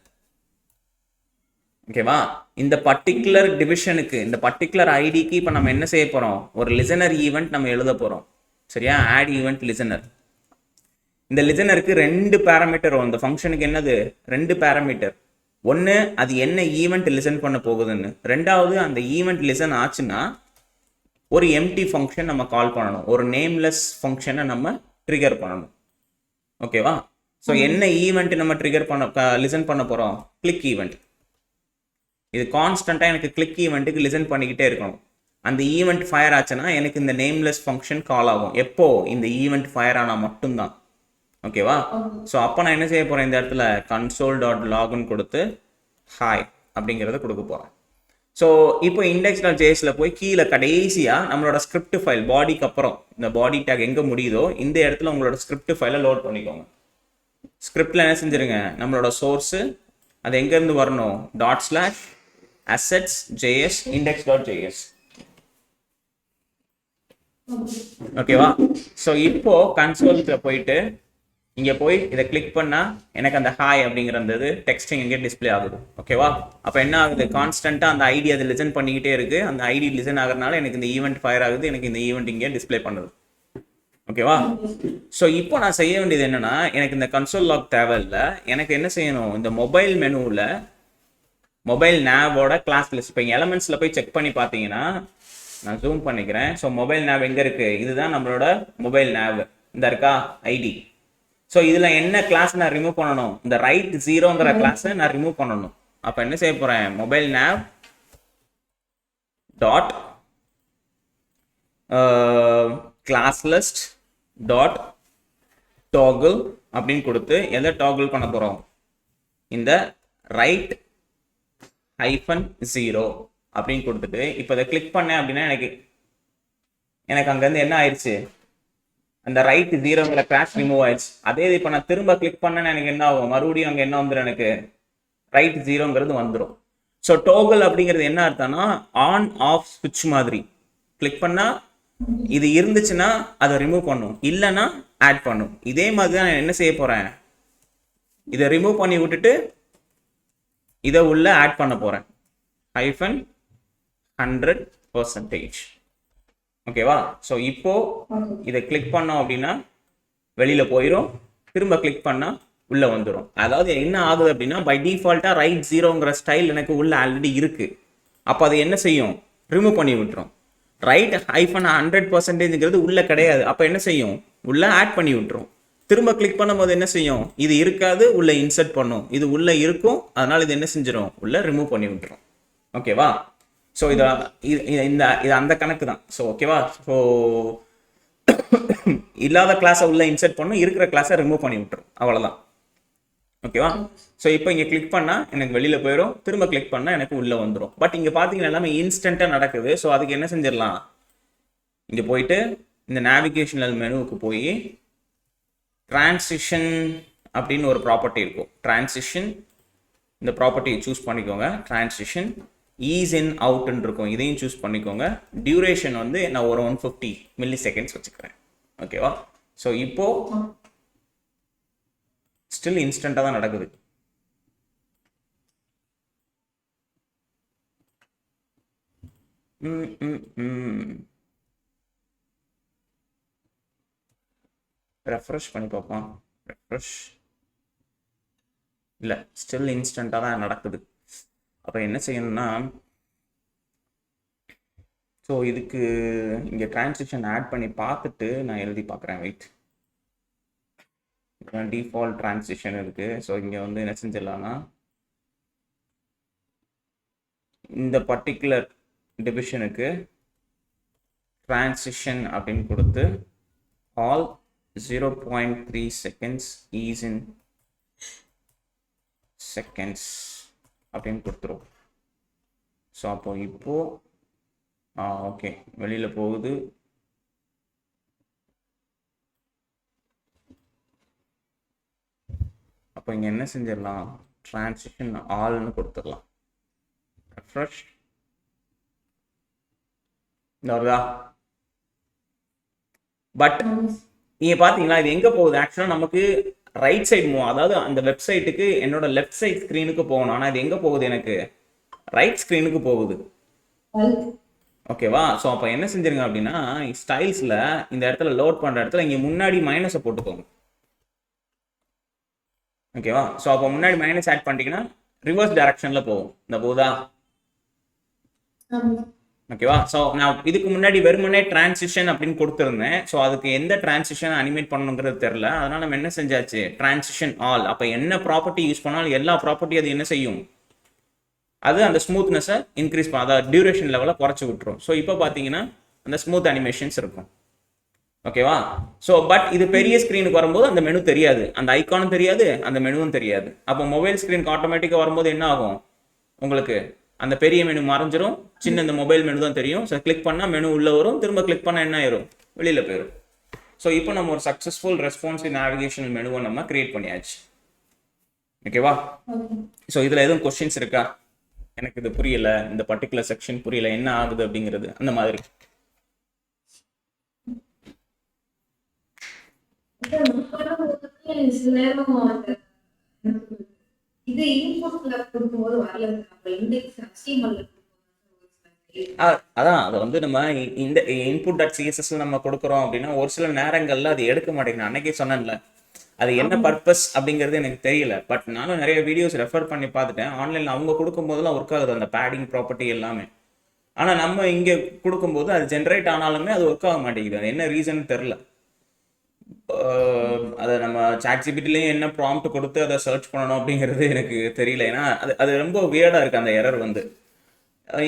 S1: ஓகேவா? இந்த பர்டிகுலர் டிவிஷனுக்கு, இந்த பர்டிகுலர் ஐடிக்கு இப்போ நம்ம என்ன செய்ய போகிறோம், ஒரு லிசனர் ஈவெண்ட் நம்ம எழுத போகிறோம். சரியா? Add event listener. இந்த லிசனருக்கு 2 பேராமீட்டர் வரும். இந்த ஃபங்க்ஷனுக்கு என்னது, 2 பேராமீட்டர். ஒன்று அது என்ன ஈவெண்ட் லிசன் பண்ண போகுதுன்னு, ரெண்டாவது அந்த ஈவெண்ட் லிசன் ஆச்சுன்னா ஒரு எம்டி ஃபங்க்ஷன் நம்ம கால் பண்ணணும், ஒரு நேம்லெஸ் ஃபங்க்ஷனை நம்ம ட்ரிகர் பண்ணணும். ஓகேவா? ஸோ என்ன ஈவெண்ட் நம்ம ட்ரிகர் லிசன் பண்ண போகிறோம், கிளிக் ஈவெண்ட். இது கான்ஸ்டண்ட்டாக எனக்கு கிளிக் ஈவெண்ட்டுக்கு லிசன் பண்ணிக்கிட்டே இருக்கணும். அந்த ஈவெண்ட் ஃபயர் ஆச்சுன்னா எனக்கு இந்த நேம்லெஸ் ஃபங்க்ஷன் கால் ஆகும். எப்போ, இந்த ஈவெண்ட் ஃபயர் ஆனால் மட்டும்தான். ஓகேவா? ஸோ அப்போ நான் என்ன செய்ய போகிறேன், இந்த இடத்துல console.login கொடுத்து ஹாய் அப்படிங்கிறத கொடுக்க போகிறேன். ஸோ இப்போ index.jsல போய் கீழே கடைசியாக நம்மளோட ஸ்கிரிப்ட் ஃபைல் பாடிக்கு அப்புறம் இந்த பாடி டேக் எங்கே முடியுதோ இந்த இடத்துல உங்களோட ஸ்கிரிப்ட் ஃபைலை லோட் பண்ணிக்கோங்க. ஸ்கிரிப்டில் என்ன செஞ்சுருங்க, நம்மளோட சோர்ஸு அது எங்கேருந்து வரணும், ./assets.js index.js. ஓகேவா? ஸோ இப்போ கன்சோலுக்கு போயிட்டு இங்கே போய் இதை கிளிக் பண்ணால் எனக்கு அந்த ஹாய் அப்படிங்கிற அந்த டெக்ஸ்டிங் இங்கே டிஸ்பிளே ஆகுது. ஓகேவா? அப்போ என்ன ஆகுது, கான்ஸ்டண்ட்டாக அந்த ஐடி அது லிசன் பண்ணிக்கிட்டே இருக்குது. அந்த ஐடி லிசன் ஆகிறதுனால எனக்கு இந்த ஈவெண்ட் ஃபயர் ஆகுது, எனக்கு இந்த ஈவெண்ட் இங்கே டிஸ்பிளே பண்ணுது. ஓகேவா? ஸோ இப்போ நான் செய்ய வேண்டியது என்னன்னா, எனக்கு இந்த கன்சோல் லாக் தேவையில்லை. எனக்கு என்ன செய்யணும், இந்த மொபைல் மெனுவில் மொபைல் நேவோட கிளாஸ் லிஸ்ட். இப்போ எலமெண்ட்ஸில் போய் செக் பண்ணி பார்த்தீங்கன்னா, நான் ஜூம் பண்ணிக்கிறேன். ஸோ மொபைல் நேவ் எங்கே இருக்குது, இதுதான் நம்மளோட மொபைல் நேவ். இந்த இருக்கா ஐடி. ஸோ இதில் என்ன கிளாஸ் நான் ரிமூவ் பண்ணணும், இந்த ரைட் ஜீரோங்கிற கிளாஸை நான் ரிமூவ் பண்ணணும். அப்போ என்ன செய்ய போகிறேன், mobile nav dot class list dot toggle அப்படின்னு கொடுத்து எதை டாகிள் பண்ண போகிறோம், இந்த ரைட் -0 அப்படின்னு கொடுத்துட்டு இப்போ இதை கிளிக் பண்ணேன் அப்படின்னா எனக்கு அங்கேருந்து என்ன ஆயிடுச்சு, அந்த ரைட் 0ங்கிற கிளாஸ் ரிமூவ் ஆயிடுச்சு. அதே இது இப்போ நான் திரும்ப கிளிக் பண்ணேன்னு எனக்கு என்ன ஆகும், மறுபடியும் அங்கே என்ன வந்துடும், எனக்கு ரைட் 0ங்கிறது வந்துடும். ஸோ டோகல் அப்படிங்கிறது என்ன அர்த்தம்னா ஆன் ஆஃப் ஸ்விட்ச் மாதிரி. கிளிக் பண்ணால் இது இருந்துச்சுன்னா அதை ரிமூவ் பண்ணும், இல்லைன்னா ஆட் பண்ணும். இதே மாதிரி தான் நான் என்ன செய்ய போகிறேன், இதை ரிமூவ் பண்ணி விட்டுட்டு இதை உள்ள ஆட் பண்ண போகிறேன் -100%. ஓகேவா? ஸோ இப்போ இதை கிளிக் பண்ணோம் அப்படின்னா வெளியில போயிடும், திரும்ப கிளிக் பண்ணா உள்ள வந்துடும். அதாவது என்ன ஆகுது அப்படின்னா பை டிஃபால்ட்டா ரைட் 0ங்கிற ஸ்டைல் எனக்கு உள்ள ஆல்ரெடி இருக்கு. அப்போ அது என்ன செய்யும், ரிமூவ் பண்ணி விட்டுரும். ரைட் -100%ங்கிறது உள்ள கிடையாது. அப்போ என்ன செய்யும், உள்ள ஆட் பண்ணி விட்டுரும். திரும்ப கிளிக் பண்ணும்போது என்ன செய்யும், இது இருக்காது, உள்ள இன்சர்ட் பண்ணும். இது உள்ள இருக்கும், அதனால இது என்ன செஞ்சிடும், உள்ள ரிமூவ் பண்ணி விட்டுரும். ஓகேவா? ஸோ இது அந்த கணக்கு தான். ஸோ ஓகேவா? ஸோ இல்லாத கிளாஸை உள்ள இன்சர்ட் பண்ணும், இருக்கிற கிளாஸை ரிமூவ் பண்ணி விட்டுரும், அவ்வளோதான். ஓகேவா? ஸோ இப்போ இங்கே கிளிக் பண்ணால் எனக்கு வெளியில் போயிடும், திரும்ப கிளிக் பண்ணால் எனக்கு உள்ளே வந்துடும். பட் இங்கே பார்த்தீங்கன்னா எல்லாமே இன்ஸ்டண்ட்டாக நடக்குது. ஸோ அதுக்கு என்ன செஞ்சிடலாம், இங்கே போயிட்டு இந்த நேவிகேஷனல் மெனுவுக்கு போய் டிரான்சிஷன் அப்படின்னு ஒரு ப்ராப்பர்ட்டி இருக்கும். டிரான்சிஷன் இந்த ப்ராப்பர்ட்டியை சூஸ் பண்ணிக்கோங்க. டிரான்சிஷன் ஈஸ் இன் அவுட்ன்னு இருக்கும், இதையும் சூஸ் பண்ணிக்கோங்க. டியூரேஷன் வந்து நான் ஒரு 150 milliseconds வச்சுக்கிறேன். ஓகேவா? ஸோ இப்போ ஸ்டில் இன்ஸ்டண்ட்டாக தான் நடக்குது. ரெஃப்ரெஷ் பண்ணி பார்ப்போம். ரெஃப்ரெஷ் இல்லை, ஸ்டில் இன்ஸ்டண்ட்டாக தான் நடக்குது. அப்போ என்ன செய்யணும்னா, ஸோ இதுக்கு இங்கே டிரான்சிஷன் ஆட் பண்ணி பார்த்துட்டு நான் எழுதி பார்க்குறேன். வெயிட், டிஃபால்ட் டிரான்சிஷன் இருக்குது. ஸோ இங்கே வந்து என்ன செஞ்சிடலாம்னா இந்த பர்டிகுலர் டிவிஷனுக்கு டிரான்சிஷன் அப்படின்னு கொடுத்து all 0.3 seconds ease in seconds அப்படின்னு கொடுத்துரும். ஸோ அப்போ இப்போ ஓகே வெளியில் போகுது. அப்போ இங்கே என்ன செஞ்சிடலாம், டிரான்சிஷன் ஆல்னு கொடுத்துடலாம். ரெஃப்ரெஷ் வருதா? பட் நீங்க பாத்தீங்களா இது எங்க போகுது, ஆக்சுவலா நமக்கு ரைட் சைடு மூவ், அதாவது அந்த வெப்சைட்டுக்கு என்னோட லெஃப்ட் சைட் ஸ்க்ரீனுக்கு போகணும். ஆனால் இது எங்கே போகுது, எனக்கு ரைட் ஸ்க்ரீனுக்கு போகுது. ஓகேவா? ஸோ அப்போ என்ன செஞ்சிருங்க அப்படின்னா ஸ்டைல்ஸில் இந்த இடத்துல லோட் பண்ணுற இடத்துல இங்கே முன்னாடி மைனஸை போட்டுக்கோங்க. ஓகேவா? ஸோ அப்போ முன்னாடி மைனஸ் ஆட் பண்ணிட்டீங்கன்னா ரிவர்ஸ் டைரக்ஷனில் போகும். இந்த போதா? ஓகேவா? ஸோ நான் இதுக்கு முன்னாடி வெறுமனே டிரான்சிஷன் அப்படின்னு கொடுத்துருந்தேன். ஸோ அதுக்கு எந்த டிரான்சிஷன் அனிமேட் பண்ணணுங்கிறது தெரில, அதனால நம்ம என்ன செஞ்சாச்சு, டிரான்சிஷன் ஆல். அப்போ என்ன ப்ராப்பர்ட்டி யூஸ் பண்ணாலும் எல்லா ப்ராப்பர்ட்டி அது என்ன செய்யும், அது அந்த ஸ்மூத்னஸை இன்க்ரீஸ் பண்ண, அதாவது டியூரேஷன் லெவலை குறைச்சி விட்டுரும். ஸோ இப்போ பார்த்தீங்கன்னா அந்த ஸ்மூத் அனிமேஷன்ஸ் இருக்கும். ஓகேவா? ஸோ பட் இது பெரிய ஸ்க்ரீனுக்கு வரும்போது அந்த மெனு தெரியாது, அந்த ஐக்கானும் தெரியாது, அந்த மெனுவும் தெரியாது. அப்போ மொபைல் ஸ்க்ரீனுக்கு ஆட்டோமேட்டிக்காக வரும்போது என்ன ஆகும், உங்களுக்கு அந்த பெரிய மெனு மறைஞ்சிரும், சின்ன இந்த மொபைல் மெனு தான் தெரியும். ஸோ கிளிக் பண்ணால் மெனு உள்ளே வரும், திரும்ப கிளிக் பண்ணால் என்ன ஆயிரும், வெளியில் போயிடும். ஸோ இப்போ நம்ம ஒரு சக்ஸஸ்ஃபுல் ரெஸ்பான்சிவ் நேவிகேஷனல் மெனுவை நம்ம கிரியேட் பண்ணியாச்சு. ஓகேவா? ஸோ இதில் எதுவும் கொஸ்டின்ஸ் இருக்கா, எனக்கு இது புரியல, இந்த பர்டிகுலர் செக்ஷன் புரியல, என்ன ஆகுது அப்படிங்கிறது, அந்த மாதிரி?
S2: இது இன்புட்ல கொடுக்கும்போது வரல, அப்ப இண்டெக்ஸ் HTML
S1: அதான் அதை வந்து நம்ம இந்த input.css நம்ம கொடுக்குறோம் அப்படின்னா ஒரு சில நேரங்கள்ல அது எடுக்க மாட்டேங்குது. அன்னைக்கே சொன்னேன்ல, அது என்ன பர்பஸ் அப்படிங்கிறது எனக்கு தெரியல. பட் நானும் நிறைய வீடியோஸ் ரெஃபர் பண்ணி பார்த்துட்டேன் ஆன்லைன்ல, அவங்க கொடுக்கும் போதெல்லாம் ஒர்க் ஆகுது அந்த பேடிங் ப்ராப்பர்ட்டி எல்லாமே. ஆனா நம்ம இங்க கொடுக்கும்போது அது ஜென்ரேட் ஆனாலுமே அது ஒர்க் ஆக மாட்டேங்குது. அது என்ன ரீசன் தெரியல. அதை நம்ம சாட் ஜிபிடிலையும் என்ன ப்ராம்ப்ட் கொடுத்து அதை சர்ச் பண்ணணும் அப்படிங்கிறது எனக்கு தெரியல. ஏன்னா அது ரொம்ப வியர்டாக இருக்குது அந்த எரர் வந்து.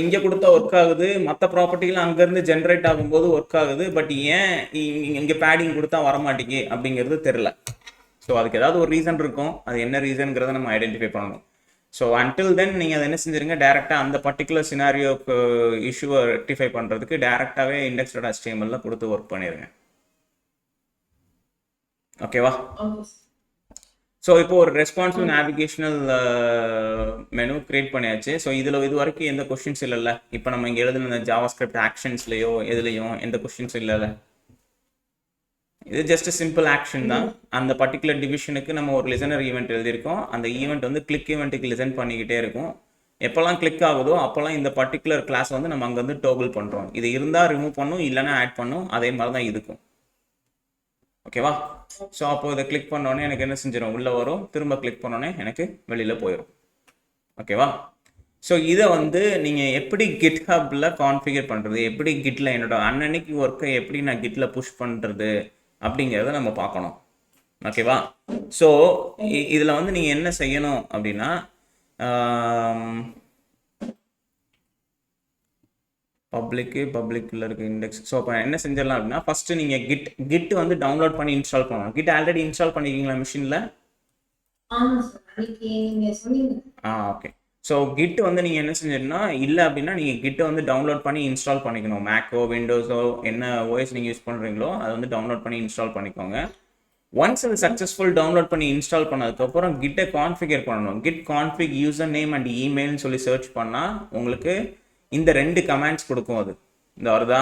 S1: இங்கே கொடுத்தா ஒர்க் ஆகுது, மற்ற ப்ராப்பர்ட்டிலாம் அங்கேருந்து ஜென்ரேட் ஆகும்போது ஒர்க் ஆகுது, பட் ஏன் இங்கே பேடிங் கொடுத்தா வரமாட்டேங்கி அப்படிங்கிறது தெரில. ஸோ அதுக்கு ஏதாவது ஒரு ரீசன் இருக்கும், அது என்ன ரீசன்ங்கிறத நம்ம ஐடென்டிஃபை பண்ணணும். ஸோ அன்டில் தென் நீங்கள் அதை என்ன செஞ்சுருங்க, டேரெக்டாக அந்த பர்டிகுலர் சினாரியோக்கு இஷ்யூவை ரெக்டிஃபை பண்ணுறதுக்கு டேரெக்டாகவே index.html கொடுத்து ஒர்க் பண்ணிடுங்க. ஓகேவா? ஸோ இப்போ ஒரு ரெஸ்பான்சிவ் நேவிகேஷனல் மெனு கிரியேட் பண்ணியாச்சு. ஸோ இதில் இது வரைக்கும் எந்த கொஸ்டின்ஸ் இல்லைல்ல. இப்போ நம்ம இங்கே எழுதுன ஜாவாஸ்கிரிப்ட் ஆக்ஷன்ஸ்லையோ எதுலையும் எந்த கொஸ்டின்ஸ் இல்லைல்ல. இது ஜஸ்ட் சிம்பிள் ஆக்ஷன் தான். அந்த பர்டிகுலர் டிவிஷனுக்கு நம்ம ஒரு லிசனர் ஈவெண்ட் எழுதியிருக்கோம். அந்த ஈவெண்ட் வந்து கிளிக் ஈவெண்ட்டுக்கு லிசன் பண்ணிக்கிட்டே இருக்கும். எப்போல்லாம் கிளிக் ஆகுதோ அப்போல்லாம் இந்த பர்டிகுலர் கிளாஸ் வந்து நம்ம அங்கே வந்து டோகிள் பண்ணுறோம். இது இருந்தால் ரிமூவ் பண்ணும், இல்லைன்னா ஆட் பண்ணும். அதே மாதிரி தான் இதுக்கும். ஓகேவா? ஸோ அப்போ இதை கிளிக் பண்ணோடனே எனக்கு என்ன செஞ்சிடும், உள்ளே வரும். திரும்ப கிளிக் பண்ணோடனே எனக்கு வெளியில் போயிடும். ஓகேவா? ஸோ இதை வந்து நீங்கள் எப்படி கிட்ஹப்பில் கான்ஃபிகர் பண்ணுறது, எப்படி கிட்டில் என்னோட அன்னன்னைக்கு ஒர்க்கை எப்படி நான் கிட்டில் புஷ் பண்ணுறது அப்படிங்கிறத நம்ம பார்க்கணும். ஓகேவா? ஸோ இதில் வந்து நீங்கள் என்ன செய்யணும் அப்படின்னா, பப்ளிக்கில் இருக்க இண்டெக்ஸ். ஸோ அப்போ என்ன செஞ்சிடலாம் அப்படின்னா, ஃபஸ்ட்டு நீங்கள் கிட் வந்து டவுன்லோட் பண்ணி இன்ஸ்டால் பண்ணணும். கிட் ஆல்ரெடி இன்ஸ்டால் பண்ணிக்கிங்களா மிஷினில்? ஓகே. ஸோ கிட் வந்து நீங்கள் என்ன செஞ்சிடனா, இல்லை அப்படின்னா நீங்கள் கிட்டை வந்து டவுன்லோட் பண்ணி இன்ஸ்டால் பண்ணிக்கணும். மேக்கோ விண்டோஸோ என்ன ஓஎஸ் நீங்கள் யூஸ் பண்ணுறீங்களோ அதை வந்து டவுன்லோட் பண்ணி இன்ஸ்டால் பண்ணிக்கோங்க. ஒன்ஸ் அது சக்ஸஸ்ஃபுல் டவுன்லோட் பண்ணி இன்ஸ்டால் பண்ணதுக்கப்புறம் கிட்டை கான்ஃபிகர் பண்ணணும். Git config user name and இமெயில்னு சொல்லி சர்ச் பண்ணால் உங்களுக்கு இந்த 2 கமெண்ட்ஸ் கொடுக்கும். அது இந்த வருதா,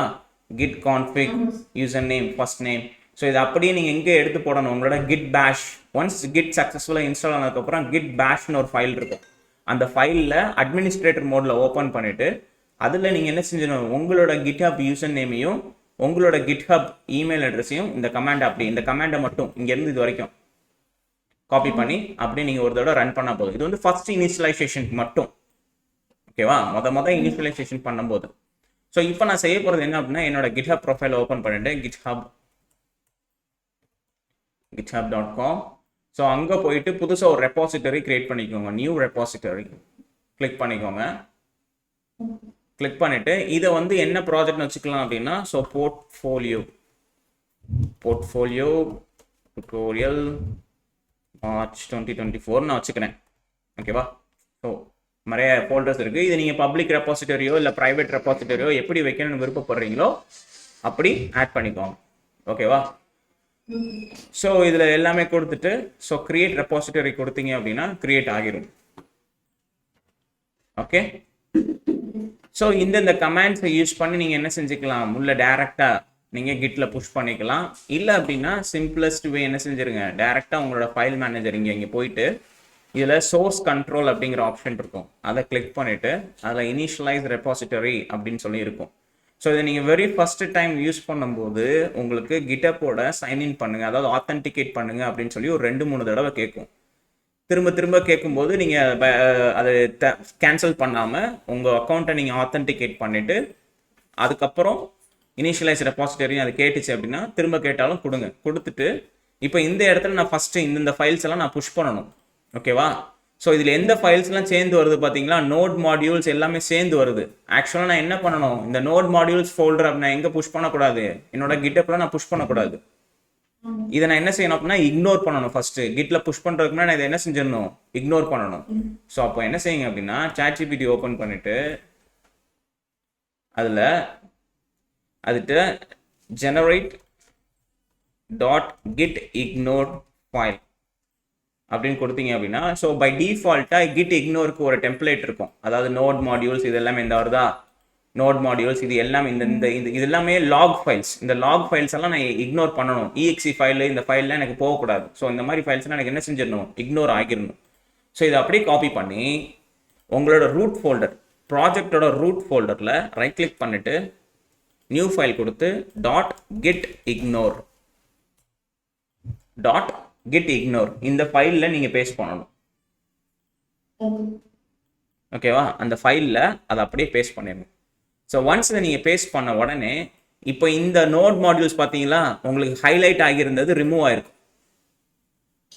S1: git config user name first name. So இது அப்படியே நீங்கள் எங்கே எடுத்து போடணும், உங்களோட கிட் பேஷ். ஒன்ஸ் கிட் சக்ஸஸ்ஃபுல்லாக இன்ஸ்டால் ஆனதுக்கப்புறம் கிட் பேஷ்னு ஒரு ஃபைல் இருக்கும். அந்த ஃபைலில் அட்மினிஸ்ட்ரேட்டர் மோடில் ஓப்பன் பண்ணிவிட்டு அதில் நீங்கள் என்ன செஞ்சிடணும், உங்களோட கிட்ஹப் யூசர் நேமையும் உங்களோட கிட்ஹப் இமெயில் அட்ரஸையும் இந்த கமாண்டை மட்டும் இங்கேருந்து இது வரைக்கும் காப்பி பண்ணி அப்படியே நீங்கள் ஒரு தடவை ரன் பண்ணால் போதும். இது வந்து ஃபர்ஸ்ட் இனிஷியலைசேஷன் மட்டும். ஓகேவா? மொதல் இனிஷியலைசேஷன் பண்ணும்போது. ஸோ இப்போ நான் செய்ய போகிறது என்ன அப்படின்னா, என்னோட கிட்ஹப் ப்ரொஃபைல் ஓப்பன் பண்ணிட்டு github.com. ஸோ அங்கே போயிட்டு புதுசாக ஒரு ரெப்பாசிட்டரி கிரியேட் பண்ணிக்கோங்க. நியூ ரெப்பாசிட்டரி கிளிக் பண்ணிக்கோங்க. கிளிக் பண்ணிவிட்டு இதை வந்து என்ன ப்ராஜெக்ட்னு வச்சுக்கலாம் அப்படின்னா, ஸோ போர்ட்ஃபோலியோ டுட்டோரியல் மார்ச் 2024 நான் வச்சுக்கிறேன். ஓகேவா? ஸோ நிறைய ஃபோல்டர்ஸ் இருக்குது. இது நீங்கள் பப்ளிக் ரெப்பாசிட்டரியோ இல்லை ப்ரைவேட் ரெப்பாசிட்டரியோ எப்படி வைக்கணும்னு விருப்பப்படுறீங்களோ அப்படி ஆட் பண்ணிக்கோங்க. ஓகேவா? ஸோ இதில் எல்லாமே கொடுத்துட்டு ஸோ கிரியேட் ரெப்பாசிட்டரி கொடுத்தீங்க அப்படின்னா கிரியேட் ஆகிடும். ஓகே. ஸோ இந்த கமாண்ட்ஸை யூஸ் பண்ணி நீங்கள் என்ன செஞ்சுக்கலாம், உள்ள டேரெக்டாக நீங்கள் கிட்டில் புஷ் பண்ணிக்கலாம். இல்லை அப்படின்னா சிம்பிளஸ்ட் வே என்ன செஞ்சுருங்க, டேரெக்டாக உங்களோட ஃபைல் மேனேஜர் இங்கே போயிட்டு இதில் சோர்ஸ் கண்ட்ரோல் அப்படிங்கிற ஆப்ஷன் இருக்கும். அதை கிளிக் பண்ணிவிட்டு அதில் இனிஷியலைஸ் ரெப்பாசிட்டரி அப்படின்னு சொல்லி இருக்கும். ஸோ இதை நீங்கள் வெரி ஃபர்ஸ்ட் டைம் யூஸ் பண்ணும்போது உங்களுக்கு கிட்டப்போட சைன்இன் பண்ணுங்கள், அதாவது ஆத்தென்டிகேட் பண்ணுங்கள் அப்படின்னு சொல்லி ஒரு 2-3 தடவை கேட்கும். திரும்ப கேட்கும்போது நீங்கள் அதை கேன்சல் பண்ணாமல் உங்கள் அக்கௌண்ட்டை நீங்கள் ஆத்தென்டிகேட் பண்ணிவிட்டு அதுக்கப்புறம் இனிஷியலைஸ் ரெப்பாசிட்டரி அது கேட்டுச்சு அப்படின்னா திரும்ப கேட்டாலும் கொடுத்துட்டு இப்போ இந்த இடத்துல நான் ஃபஸ்ட்டு இந்த ஃபைல்ஸ் எல்லாம் நான் புஷ் பண்ணணும். ஓகேவா? ஸோ இதில் எந்த ஃபைல்ஸ்லாம் சேர்ந்து வருது பார்த்தீங்களா, நோட் மாடியூல்ஸ் எல்லாமே சேர்ந்து வருது. ஆக்சுவலாக நான் என்ன பண்ணணும், இந்த நோட் மாடியூல்ஸ் ஃபோல்டர் நான் எங்கே புஷ் பண்ணக்கூடாது, என்னோட கிட்டப்பில் நான் புஷ் பண்ணக்கூடாது. இதை நான் என்ன செய்யணும் அப்படின்னா இக்னோர் பண்ணணும். ஃபர்ஸ்ட் கிட்ல புஷ் பண்ணுறதுக்கு முன்னாடி நான் இதை என்ன செஞ்சிடணும், இக்னோர் பண்ணணும். ஸோ அப்போ என்ன செய்யுங்க அப்படின்னா ChatGPT ஓப்பன் பண்ணிட்டு அதுட்டு generate.gitignore file அப்படின்னு கொடுத்தீங்க அப்படின்னா, ஸோ பை டிஃபால்ட்டாக கிட் இக்னோருக்கு ஒரு டெம்ப்ளேட் இருக்கும். அதாவது நோட் மாடியூல்ஸ் இது எல்லாமே இந்த வருதா, நோட் மாடியூல்ஸ் இது எல்லாமே இது எல்லாமே லாக் ஃபைல்ஸ். இந்த லாக் ஃபைல்ஸ் எல்லாம் நான் இக்னோர் பண்ணணும். EXE ஃபைல் இந்த ஃபைலில் எனக்கு போகக்கூடாது. ஸோ இந்த மாதிரி ஃபைல்ஸ்லாம் எனக்கு என்ன செஞ்சிடணும், இக்னோர் ஆகிடணும். ஸோ இதை அப்படியே காப்பி பண்ணி உங்களோட ரூட் ஃபோல்டர், ப்ராஜெக்டோட ரூட் ஃபோல்டரில் ரைட் கிளிக் பண்ணிட்டு நியூ ஃபைல் கொடுத்து .gitignore இந்த ஃபைலில் நீங்கள் பேஸ்ட் பண்ணணும். ஓகேவா? அந்த ஃபைலில் அதை அப்படியே பேஸ்ட் பண்ணிடணும். ஸோ ஒன்ஸ் இதை நீங்கள் பேஸ்ட் பண்ண உடனே இப்போ இந்த நோட் மாடியூல்ஸ் பார்த்தீங்களா உங்களுக்கு ஹைலைட் ஆகியிருந்தது ரிமூவ் ஆயிருக்கும்.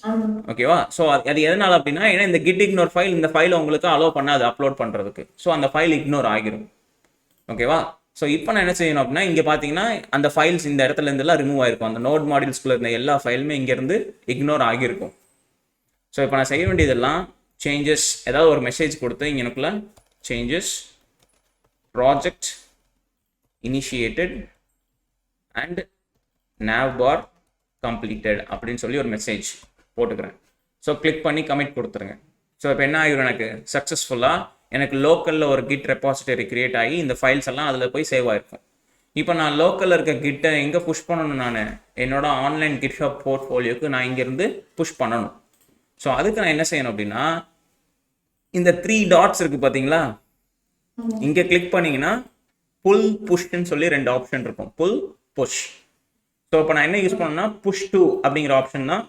S2: ஆமா.
S1: ஓகேவா? ஸோ அது எதனால அப்படின்னா, ஏன்னா இந்த git ignore ஃபைல் இந்த ஃபைலை உங்களுக்கு அலோவ் பண்ணாது அப்லோட் பண்ணுறதுக்கு. ஸோ அந்த ஃபைல் இக்னோர் ஆகிரும். ஓகேவா? ஸோ இப்போ நான் என்ன செய்யணும் அப்படின்னா, இங்கே பார்த்தீங்கன்னா அந்த ஃபைல்ஸ் இந்த இடத்துல இருந்தெல்லாம் ரிமூவ் ஆயிருக்கும். அந்த நோட் மாடியூல்ஸ்குள்ள இருந்த எல்லா ஃபைலுமே இங்கேருந்து இக்னோர் ஆகியிருக்கும். ஸோ இப்போ நான் செய்ய வேண்டியதெல்லாம் சேஞ்சஸ், ஏதாவது ஒரு மெசேஜ் கொடுத்து இங்கனுக்குள்ள changes project initiated and navbar completed அப்படின்னு சொல்லி ஒரு மெசேஜ் போட்டுக்கிறேன். ஸோ கிளிக் பண்ணி கமிட் கொடுத்துருங்க. ஸோ இப்போ என்ன ஆகிரும், எனக்கு சக்ஸஸ்ஃபுல்லாக எனக்கு லோக்கலில் ஒரு கிட் ரெபாசிட்டரி கிரியேட் ஆகி இந்த ஃபைல்ஸ் எல்லாம் அதில் போய் சேவ் ஆயிருக்கும். இப்போ நான் லோக்கலில் இருக்க கிட்டை எங்கே புஷ் பண்ணணும், நான் என்னோட ஆன்லைன் GitHub போர்ட்ஃபோலியோக்கு நான் இங்கேருந்து புஷ் பண்ணணும். ஸோ அதுக்கு நான் என்ன செய்யணும் அப்படின்னா, இந்த 3 டாட்ஸ் இருக்குது பார்த்தீங்களா, இங்கே கிளிக் பண்ணிங்கன்னா புல் புஷ்ன்னு சொல்லி 2 ஆப்ஷன் இருக்கும். புல் புஷ். ஸோ இப்போ நான் என்ன யூஸ் பண்ணணும்னா புஷ் டு அப்படிங்கிற ஆப்ஷன் தான்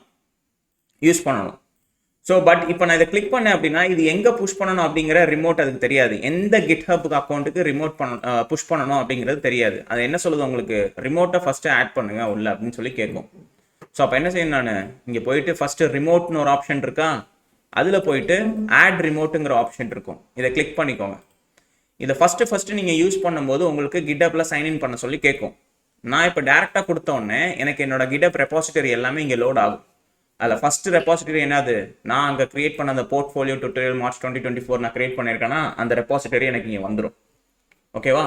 S1: யூஸ் பண்ணணும். ஸோ பட் இப்போ நான் இதை கிளிக் பண்ணேன் அப்படின்னா இது எங்கே புஷ் பண்ணணும் அப்படிங்கிற ரிமோட் அதுக்கு தெரியாது. எந்த கிட்ஹப் அக்கௌண்ட்டுக்கு ரிமோட் புஷ் பண்ணணும் அப்படிங்கிறது தெரியாது. அது என்ன சொல்லுது உங்களுக்கு, ரிமோட்டை ஃபஸ்ட்டு ஆட் பண்ணுங்க உள்ள அப்படின்னு சொல்லி கேட்கும். ஸோ அப்போ என்ன செய்யணும், நான் இங்கே போயிட்டு ஃபஸ்ட்டு ரிமோட்னு ஒரு ஆப்ஷன் இருக்கா, அதில் போயிட்டு ஆட் ரிமோட்டுங்கிற ஆப்ஷன் இருக்கும். இதை கிளிக் பண்ணிக்கோங்க. இதை ஃபஸ்ட்டு நீங்கள் யூஸ் பண்ணும்போது உங்களுக்கு கிட்டப்பில் சைன்இன் பண்ண சொல்லி கேட்கும். நான் இப்போ டேரெக்டாக கொடுத்த உடனே எனக்கு என்னோட கிட்டப் ரெபாசிட்டரி எல்லாமே இங்கே லோட் ஆகும். அதில் ஃபஸ்ட்டு ரெபாசிட்டரி என்னது, நான் அங்கே கிரியேட் பண்ண அந்த போர்ட்ஃபோலியோ டுட்டோரியல் மார்ச் 2024 நான் கிரியேட் பண்ணியிருக்கேன்னா அந்த ரெபாசிட்டரி எனக்கு இங்கே வந்துடும். ஓகேவா?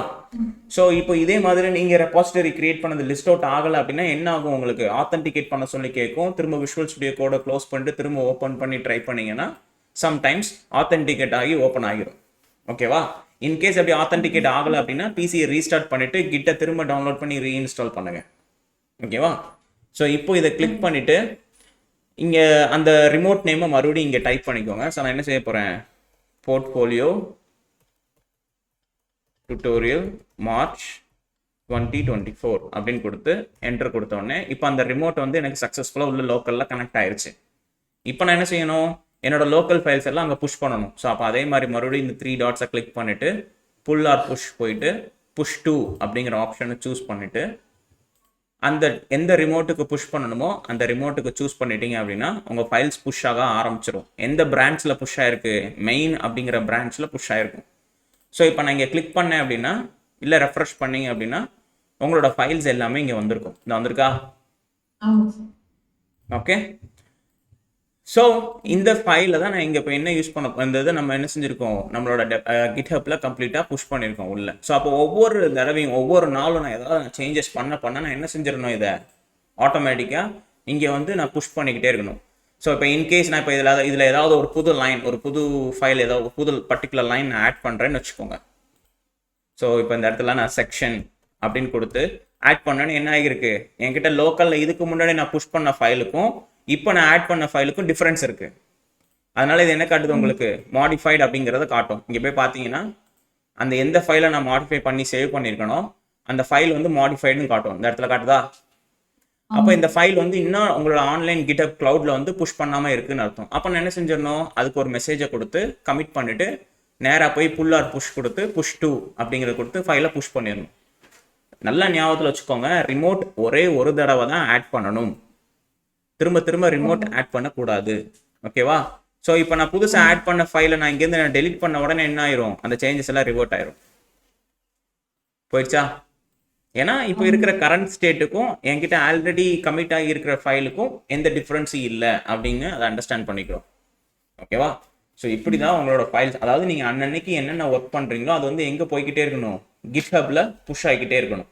S1: ஸோ இப்போ இதே மாதிரி நீங்கள் ரெபாசிட்டரி கிரியேட் பண்ணது லிஸ்ட் அவுட் ஆகலை அப்படின்னா என்ன ஆகும், உங்களுக்கு ஆத்தென்டிகேட் பண்ண சொல்லி கேட்கும். திரும்ப விஷுவல் ஸ்டுடியோ கோடை க்ளோஸ் பண்ணிட்டு திரும்ப ஓப்பன் பண்ணி ட்ரை பண்ணிங்கன்னா சம்டைம்ஸ் ஆத்தென்டிகேட் ஆகி ஓப்பன் ஆகிரும். ஓகேவா? இன்கேஸ் அப்படி ஆத்தென்டிகேட் ஆகலை அப்படின்னா பிசியை ரீஸ்டார்ட் பண்ணிவிட்டு கிட்ட திரும்ப டவுன்லோட் பண்ணி ரீஇன்ஸ்டால் பண்ணுங்கள். ஓகேவா? ஸோ இப்போ இதை கிளிக் பண்ணிவிட்டு இங்கே அந்த ரிமோட் நேமை மறுபடியும் இங்கே டைப் பண்ணிக்கோங்க. ஸோ நான் என்ன செய்ய போகிறேன், போர்ட்ஃபோலியோ டுட்டோரியல் மார்ச் 2024 அப்படின்னு கொடுத்து என்டர் கொடுத்தோடனே இப்போ அந்த ரிமோட் வந்து எனக்கு சக்ஸஸ்ஃபுல்லாக உள்ள லோக்கலில் கனெக்ட் ஆயிடுச்சு. இப்போ நான் என்ன செய்யணும், என்னோட லோக்கல் ஃபைல்ஸ் எல்லாம் அங்கே புஷ் பண்ணணும். ஸோ அப்போ அதே மாதிரி மறுபடியும் இந்த 3 டாட்ஸை கிளிக் பண்ணிவிட்டு புல் ஆர் புஷ் போயிட்டு புஷ் டு அப்படிங்கிற ஆப்ஷனை சூஸ் பண்ணிவிட்டு அந்த எந்த ரிமோட்டுக்கு புஷ் பண்ணணுமோ அந்த ரிமோட்டுக்கு சூஸ் பண்ணிட்டீங்க அப்படின்னா உங்கள் ஃபைல்ஸ் புஷ் ஆக ஆரம்பிச்சிடும். எந்த பிரான்ச்சில் புஷ் ஆயிருக்கு, மெயின் அப்படிங்கிற பிரான்ச்சில் புஷ் ஆயிருக்கும். ஸோ இப்போ நான் இங்கே கிளிக் பண்ணேன் அப்படின்னா இல்லை ரெஃப்ரெஷ் பண்ணீங்க அப்படின்னா உங்களோட ஃபைல்ஸ் எல்லாமே இங்கே வந்திருக்கும். இந்த வந்திருக்கா? ஓகே. ஸோ இந்த ஃபைலில் தான் நான் இங்கே இப்போ என்ன யூஸ் பண்ண இந்த இதை நம்ம என்ன செஞ்சுருக்கோம், நம்மளோட கிட்ஹப்பில் கம்ப்ளீட்டாக புஷ் பண்ணியிருக்கோம் உள்ள. ஸோ அப்போ ஒவ்வொரு தடவையும் ஒவ்வொரு நாளும் நான் ஏதாவது சேஞ்சஸ் பண்ண நான் என்ன செஞ்சிடணும், இதை ஆட்டோமேட்டிக்காக இங்கே வந்து நான் புஷ் பண்ணிக்கிட்டே இருக்கணும். ஸோ இப்போ இன்கேஸ் நான் இப்போ இதில் ஏதாவது ஒரு புது லைன், ஒரு புது ஃபைல், ஏதாவது ஒரு புது பர்டிகுலர் லைன் நான் ஆட் பண்ணுறேன்னு வச்சுக்கோங்க. ஸோ இப்போ இந்த இடத்துல நான் செக்ஷன் அப்படின்னு கொடுத்து ஆட் பண்ணேன்னு என்ன ஆகிருக்கு, என்கிட்ட லோக்கலில் இதுக்கு முன்னாடி நான் புஷ் பண்ண ஃபைலுக்கும் இப்போ நான் ஆட் பண்ண ஃபைலுக்கும் டிஃப்ரென்ஸ் இருக்குது. அதனால இது என்ன காட்டுது உங்களுக்கு, மாடிஃபைடு அப்படிங்கிறத காட்டும். இங்கே போய் பார்த்தீங்கன்னா அந்த எந்த ஃபைலை நான் மாடிஃபை பண்ணி சேவ் பண்ணியிருக்கனோ அந்த ஃபைல் வந்து மாடிஃபைடுன்னு காட்டும். இந்த இடத்துல காட்டுதா? அப்போ இந்த ஃபைல் வந்து இன்னும் உங்களோட ஆன்லைன் GitHub க்ளவுடில் வந்து புஷ் பண்ணாமல் இருக்குன்னு அர்த்தம். அப்போ நான் என்ன செஞ்சிடணும், அதுக்கு ஒரு மெசேஜை கொடுத்து கமிட் பண்ணிவிட்டு நேராக போய் புல் ஆர் புஷ் கொடுத்து புஷ் டு அப்படிங்கிறத கொடுத்து ஃபைலை புஷ் பண்ணிடணும். நல்லா ஞாபகத்தில் வச்சுக்கோங்க, ரிமோட் ஒரே ஒரு தடவை தான் ஆட் பண்ணணும், திரும்ப திரும்ப ரிமோட் ஆட் பண்ணக்கூடாது. ஓகேவா? ஸோ இப்போ நான் புதுசாக ஆட் பண்ண ஃபைலை நான் இங்கேருந்து நான் டெலிட் பண்ண உடனே என்ன ஆயிரும், அந்த சேஞ்சஸ் எல்லாம் ரிவர்ட் ஆயிரும். போயிடுச்சா? ஏன்னா இப்போ இருக்கிற கரண்ட் ஸ்டேட்டுக்கும் என்கிட்ட ஆல்ரெடி கமிட் ஆகி இருக்கிற ஃபைலுக்கும் எந்த டிஃப்ரென்ஸும் இல்லை அப்படின்னு அதை அண்டர்ஸ்டாண்ட் பண்ணிக்கிறோம். ஓகேவா? ஸோ இப்படி தான் உங்களோட ஃபைல்ஸ், அதாவது நீங்கள் அன்னன்னைக்கு என்னென்ன ஒர்க் பண்ணுறீங்களோ அது வந்து எங்கே போய்கிட்டே இருக்கணும், GitHubல புஷ் ஆகிக்கிட்டே இருக்கணும்.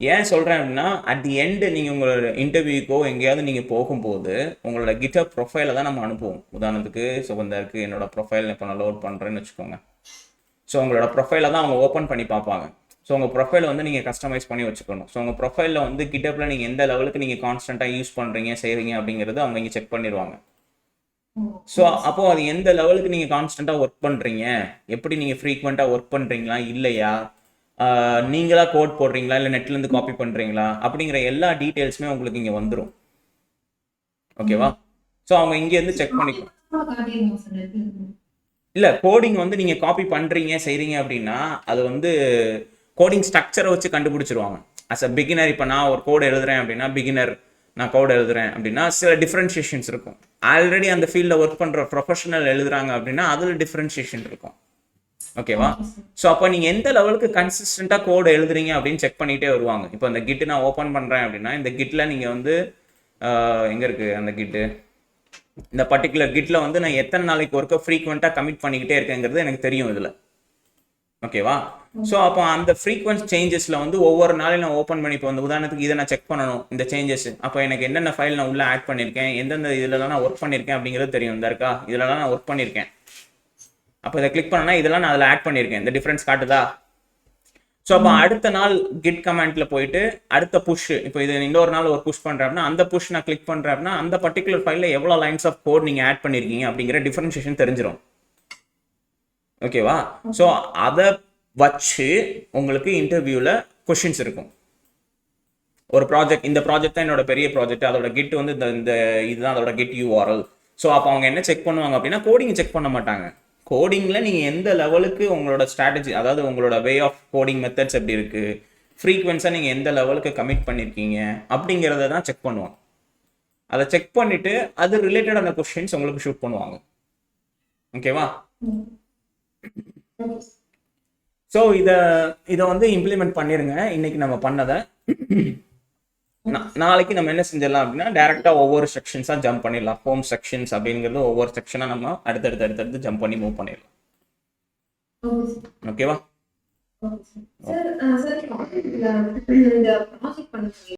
S1: ஏன் சொல்கிறேன் அப்படின்னா அட் தி எண்டு நீங்கள் உங்களோட இன்டர்வியூக்கோ எங்கேயாவது நீங்கள் போகும்போது உங்களோட GitHub ப்ரொஃபைலை தான் நம்ம அனுப்புவோம். உதாரணத்துக்கு சுகந்தருக்கு என்னோட ப்ரொஃபைல் இப்போ நான் லோட் பண்ணுறேன்னு வச்சுக்கோங்க. ஸோ உங்களோட ப்ரொஃபைலை தான் அவங்க ஓப்பன் பண்ணி பார்ப்பாங்க. ஸோ உங்கள் ப்ரொஃபைலை வந்து நீங்கள் கஸ்டமைஸ் பண்ணி வச்சுக்கணும். ஸோ உங்கள் ப்ரொஃபைலில் வந்து GitHubல நீங்கள் எந்த லெவலுக்கு நீங்கள் கான்ஸ்டண்ட்டாக யூஸ் பண்ணுறீங்க செய்கிறீங்க அப்படிங்கிறது அவங்க இங்கே செக் பண்ணிடுவாங்க. ஸோ அப்போது அது எந்த லெவலுக்கு நீங்கள் கான்ஸ்டண்ட்டாக ஒர்க் பண்ணுறீங்க, எப்படி நீங்கள் ஃப்ரீக்வெண்ட்டாக ஒர்க் பண்ணுறீங்களா இல்லையா, நீங்களா கோட் போடுறீங்களா இல்லை நெட்லேருந்து காப்பி பண்ணுறீங்களா அப்படிங்கிற எல்லா டீட்டெயில்ஸுமே உங்களுக்கு இங்கே வந்துடும். ஓகேவா? ஸோ அவங்க இங்கேருந்து செக் பண்ணிக்கலாம். இல்லை கோடிங் வந்து நீங்கள் காப்பி பண்ணுறீங்க செய்கிறீங்க அப்படின்னா அது வந்து கோடிங் ஸ்ட்ரக்சரை வச்சு கண்டுபிடிச்சிருவாங்க. அஸ் அ பிகினர் இப்போ நான் ஒரு கோடு எழுதுறேன் அப்படின்னா, பிகினர் நான் கோடு எழுதுறேன் அப்படின்னா சில டிஃப்ரென்ஷியேஷன்ஸ் இருக்கும். ஆல்ரெடி அந்த ஃபீல்டில் ஒர்க் பண்ணுற ப்ரொஃபஷனல் எழுதுறாங்க அப்படின்னா அதில் டிஃப்ரென்ஷியேஷன் இருக்கும். ஓகேவா? ஸோ அப்போ நீங்கள் எந்த லெவலுக்கு கன்சிஸ்டண்ட்டாக கோடு எழுதுறீங்க அப்படின்னு செக் பண்ணிகிட்டே வருவாங்க. இப்போ இந்த கிட்டு நான் ஓப்பன் பண்ணுறேன் அப்படின்னா, இந்த கிட்டில் நீங்கள் வந்து எங்கே இருக்குது அந்த கிட்டு, இந்த பர்டிகுலர் கிட்டில் வந்து நான் எத்தனை நாளைக்கு ஒர்க்கை ஃப்ரீக்வெண்ட்டாக கமிட் பண்ணிக்கிட்டே இருக்கேங்கிறது எனக்கு தெரியும் இதில். ஓகேவா? ஸோ அப்போ அந்த ஃப்ரீக்வன்ஸ் சேஞ்சஸில் வந்து ஒவ்வொரு நாளையும் நான் ஓப்பன் பண்ணி, இப்போ வந்து உதாரணத்துக்கு இதை நான் செக் பண்ணணும் இந்த சேஞ்சஸ், அப்போ எனக்கு என்னென்ன ஃபைல் நான் உள்ளே ஆட் பண்ணியிருக்கேன், எந்தெந்த இதிலலாம் நான் ஒர்க் பண்ணியிருக்கேன் அப்படிங்கிறது தெரியும். இந்த இருக்கா, இதெல்லாம் நான் ஒர்க் பண்ணியிருக்கேன். அப்போ இதை கிளிக் பண்ணனா இதெல்லாம் நான் அதில் ஆட் பண்ணியிருக்கேன். இந்த டிஃப்ரென்ஸ் காட்டுதா? ஸோ அப்போ அடுத்த நாள் கிட் கமெண்ட்ல போயிட்டு அடுத்த புஷ், இப்போ இது இன்னொரு நாள் ஒரு புஷ் பண்ணுறேன் அப்படின்னா அந்த புஷ் நான் கிளிக் பண்ணுறேன் அப்படின்னா அந்த பர்டிகுலர் ஃபைலில் எவ்வளோ லைன்ஸ் ஆஃப் கோட் நீங்கள் ஆட் பண்ணியிருக்கீங்க அப்படிங்கிற டிஃபரன்ஷியேஷன் தெரிஞ்சிடும். ஓகேவா? ஸோ அதை வச்சு உங்களுக்கு இன்டர்வியூவில் கொஷின்ஸ் இருக்கும். ஒரு ப்ராஜெக்ட், இந்த ப்ராஜெக்ட் தான் என்னோட பெரிய ப்ராஜெக்ட், அதோட கிட் வந்து இந்த இதுதான் அதோட கிட் URL. ஸோ அப்போ அவங்க என்ன செக் பண்ணுவாங்க அப்படின்னா கோடிங் செக் பண்ண மாட்டாங்க. கோடிங்கில் நீங்கள் எந்த லெவலுக்கு உங்களோட ஸ்ட்ராட்டஜி, அதாவது உங்களோட வே ஆஃப் கோடிங் மெத்தட்ஸ் எப்படி இருக்குது, ஃப்ரீக்வன்ஸாக நீங்கள் எந்த லெவலுக்கு கமிட் பண்ணியிருக்கீங்க அப்படிங்கிறத தான் செக் பண்ணுவாங்க. அதை செக் பண்ணிவிட்டு அது ரிலேட்டடான கொஸ்டின்ஸ் உங்களுக்கு ஷூட் பண்ணுவாங்க. ஓகேவா? ஸோ இதை வந்து இம்ப்ளிமெண்ட் பண்ணிடுங்க இன்னைக்கு நம்ம பண்ணதை. நாளைக்கு நம்ம என்ன செஞ்சிடலாம் அப்படின்னா டேரெக்டாக ஒவ்வொரு செக்ஷன்ஸாக ஜம்ப் பண்ணிடலாம். ஹோம் செக்ஷன்ஸ் அப்படிங்கிறது ஒவ்வொரு செக்ஷனாக நம்ம அடுத்தடுத்து ஜம்ப் பண்ணி மூவ் பண்ணிடலாம். ஓகேவா?
S2: சார் இந்த ப்ராஜெக்ட் பண்ண